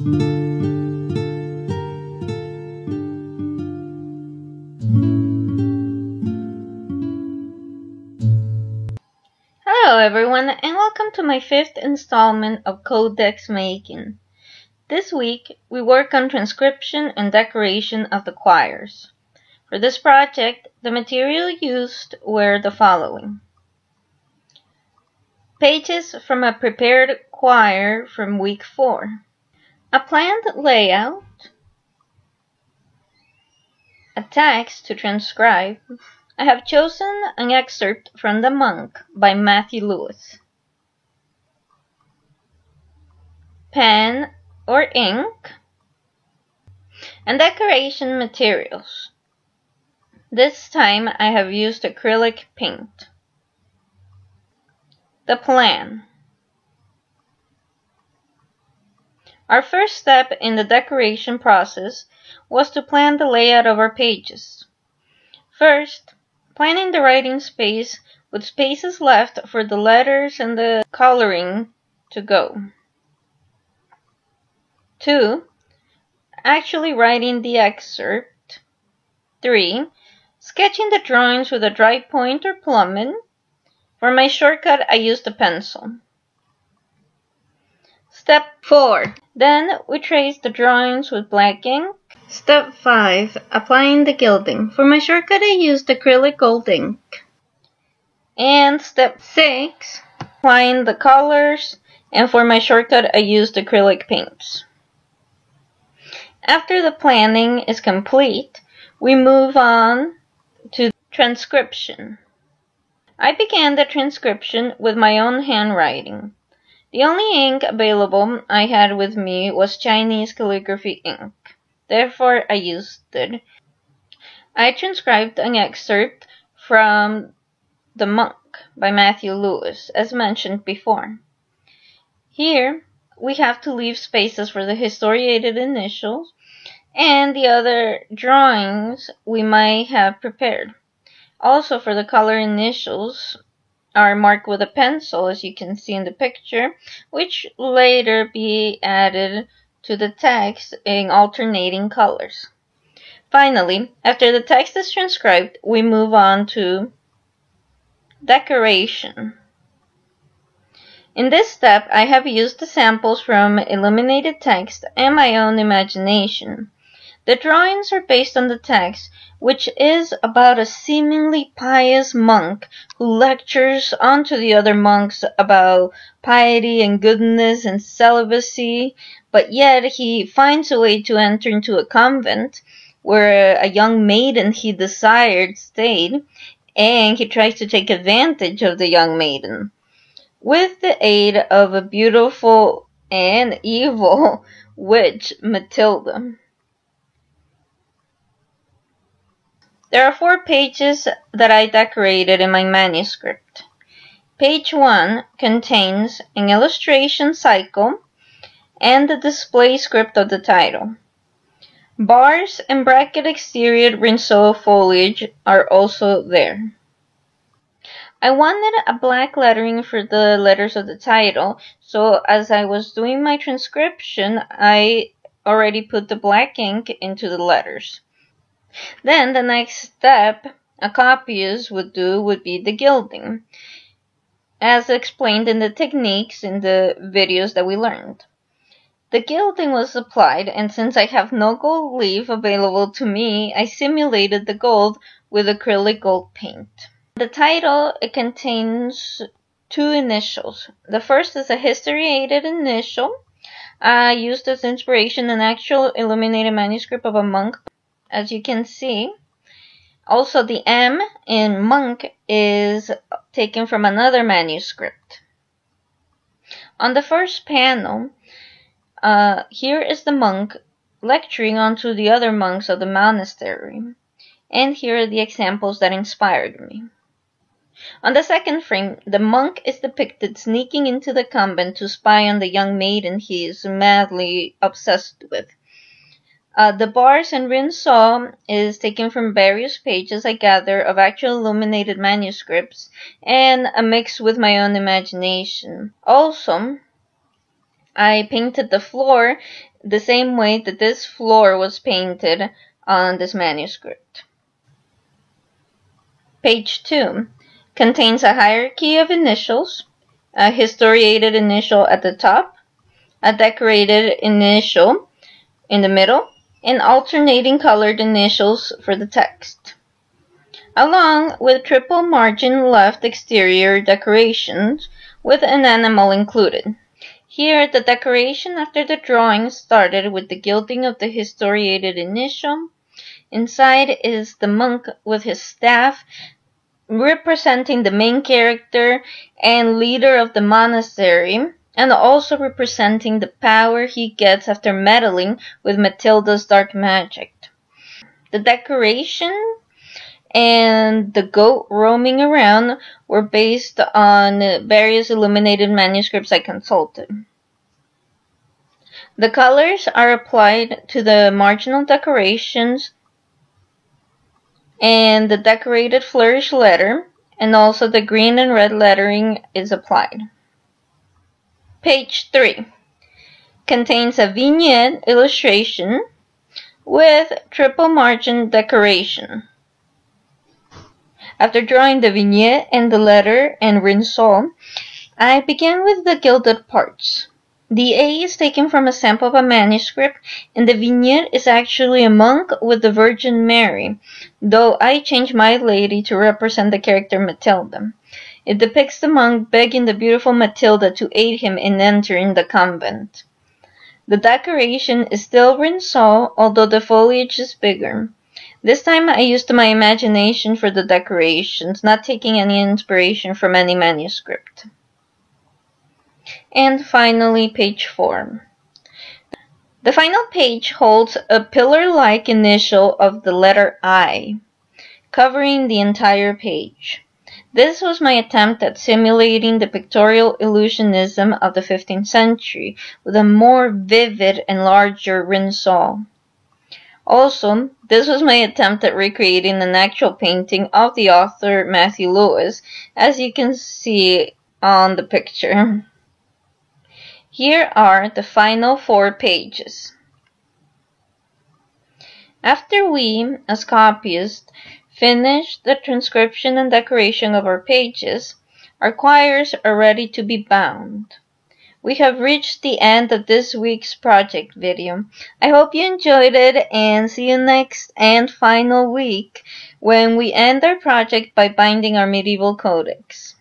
Hello everyone, and welcome to my 5th installment of Codex Making. This week, we work on transcription and decoration of the choirs. For this project, the material used were the following: pages from a prepared choir from week 4, a planned layout, a text to transcribe. I have chosen an excerpt from The Monk by Matthew Lewis. Pen or ink, and decoration materials. This time I have used acrylic paint. The plan. Our first step in the decoration process was to plan the layout of our pages. First, planning the writing space with spaces left for the letters and the coloring to go. 2. Actually writing the excerpt. 3. Sketching the drawings with a dry point or plummet. For my shortcut, I used a pencil. Step 4. Then we trace the drawings with black ink. Step 5. Applying the gilding. For my shortcut, I used acrylic gold ink. And step 6. Applying the colors. And for my shortcut, I used acrylic paints. After the planning is complete, we move on to transcription. I began the transcription with my own handwriting. The only ink available I had with me was Chinese calligraphy ink. Therefore, I used it. I transcribed an excerpt from The Monk by Matthew Lewis, as mentioned before. Here, we have to leave spaces for the historiated initials and the other drawings we might have prepared. Also, for the color initials are marked with a pencil, as you can see in the picture, which later be added to the text in alternating colors. Finally, after the text is transcribed, we move on to decoration. In this step, I have used the samples from illuminated text and my own imagination. The drawings are based on the text, which is about a seemingly pious monk who lectures onto the other monks about piety and goodness and celibacy, but yet he finds a way to enter into a convent where a young maiden he desired stayed, and he tries to take advantage of the young maiden with the aid of a beautiful and evil witch, Matilda. There are 4 pages that I decorated in my manuscript. Page 1 contains an illustration cycle and the display script of the title. Bars and bracket exterior Rinceau foliage are also there. I wanted a black lettering for the letters of the title, so as I was doing my transcription, I already put the black ink into the letters. Then the next step a copyist would do would be the gilding, as explained in the techniques in the videos that we learned. The gilding was applied, and since I have no gold leaf available to me, I simulated the gold with acrylic gold paint. The title, it contains 2 initials. The first is a historiated initial. I used as inspiration an actual illuminated manuscript of a monk, as you can see. Also, the M in monk is taken from another manuscript. On the first panel, here is the monk lecturing onto the other monks of the monastery. And here are the examples that inspired me. On the second frame, the monk is depicted sneaking into the convent to spy on the young maiden he is madly obsessed with. The bars and Rinceau is taken from various pages I gather of actual illuminated manuscripts and a mix with my own imagination. Also, I painted the floor the same way that this floor was painted on this manuscript. Page 2 contains a hierarchy of initials, a historiated initial at the top, a decorated initial in the middle, and alternating colored initials for the text, along with triple margin left exterior decorations with an animal included. Here, the decoration after the drawing started with the gilding of the historiated initial. Inside is the monk with his staff, representing the main character and leader of the monastery, and also representing the power he gets after meddling with Matilda's dark magic. The decoration and the goat roaming around were based on various illuminated manuscripts I consulted. The colors are applied to the marginal decorations and the decorated flourish letter, and also the green and red lettering is applied. Page 3 contains a vignette illustration with triple margin decoration. After drawing the vignette and the letter and rinceau, I began with the gilded parts. The A is taken from a sample of a manuscript, and the vignette is actually a monk with the Virgin Mary, though I changed my lady to represent the character Matilda. It depicts the monk begging the beautiful Matilda to aid him in entering the convent. The decoration is still rinceau, although the foliage is bigger. This time I used my imagination for the decorations, not taking any inspiration from any manuscript. And finally, page 4. The final page holds a pillar-like initial of the letter I, covering the entire page. This was my attempt at simulating the pictorial illusionism of the 15th century with a more vivid and larger rinceau. Also, this was my attempt at recreating an actual painting of the author Matthew Lewis, as you can see on the picture. Here are the final 4 pages. After we, as copyists, finish the transcription and decoration of our pages, our quires are ready to be bound. We have reached the end of this week's project video. I hope you enjoyed it, and see you next and final week when we end our project by binding our medieval codex.